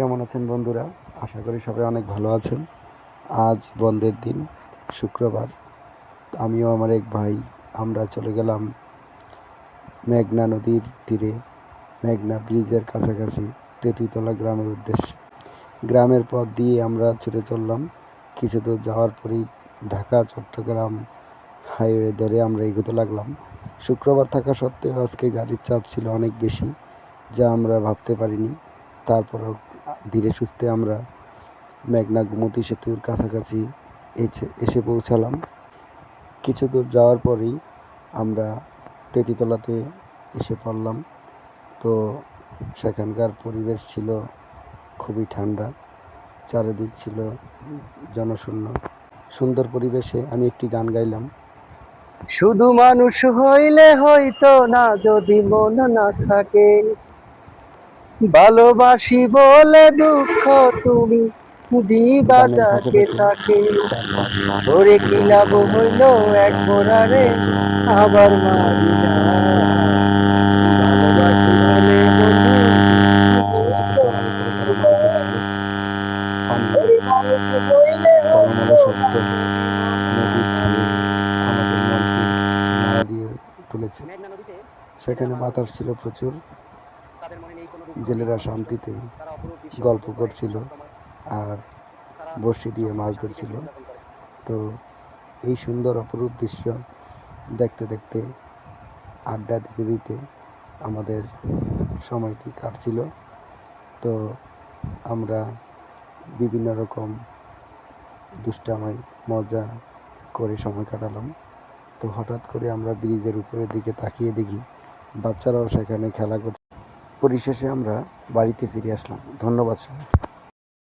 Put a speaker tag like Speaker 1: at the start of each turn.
Speaker 1: কেমন আছেন বন্ধুরা? আশা করি সবাই অনেক ভালো আছেন। আজ বন্ধের দিন, শুক্রবার। আমিও আমার এক ভাই আমরা চলে গেলাম মেঘনা নদীর তীরে, মেঘনা ব্রিজের কাছাকাছি তেঁতুলতলা গ্রামের উদ্দেশ্যে। গ্রামের পথ দিয়ে আমরা ছুটে চললাম। কিছু দূর যাওয়ার পরই ঢাকা চট্টগ্রাম হাইওয়ে ধরে আমরা এগোতে লাগলাম। শুক্রবার থাকা সত্ত্বেও আজকে গাড়ির চাপ ছিল অনেক বেশি, যা আমরা ভাবতে পারিনি। তারপরেও ধীরে সুস্থে আমরা মেঘনা গোমতী সেতুর কাছাকাছি এসে পৌঁছালাম। কিছু দূর যাওয়ার পরেই আমরা তেঁতুলতলাতে এসে পড়লাম। তো সেখানকার পরিবেশ ছিল খুবই ঠান্ডা, চারিদিক ছিল জনশূন্য। সুন্দর পরিবেশে আমি একটি গান গাইলাম।
Speaker 2: শুধু মানুষ হইলে হইতো না যদি মন না থাকে, ভালোবাসি বলে দুঃখ তুমি দিবা
Speaker 1: গানের ফাঁকে
Speaker 2: যাকে তাকে। ওরে কি লাভ হইল এক বোরারে আবার মারিলা, ভালোবাসি বলে বন্ধু
Speaker 1: ছোট ছোট ট্রলারে করে তারা মাছ ধরছিল। পানি টলমলে শব্দ, নদীর ঢেউ আমাদের মনকে নাড়া দিয়ে তুলেছে। সেখানে বাতাস ছিল প্রচুর। জেলেরা শান্তিতে গল্প করছিল আর বড়শি দিয়ে মাছ ধরছিল। তো এই সুন্দর অপরূপ দৃশ্য দেখতে দেখতে, আড্ডা দিতে দিতে আমাদের সময়টি কাটছিল। তো আমরা বিভিন্ন রকম দুষ্টামি মজা করে সময় কাটালাম। তো হঠাৎ করে আমরা ব্রিজের উপরের দিকে তাকিয়ে দেখি বাচ্চারাও সেখানে খেলা করছে। পরিশেষে আমরা বাড়িতে ফিরে আসলাম। ধন্যবাদ সবাইকে।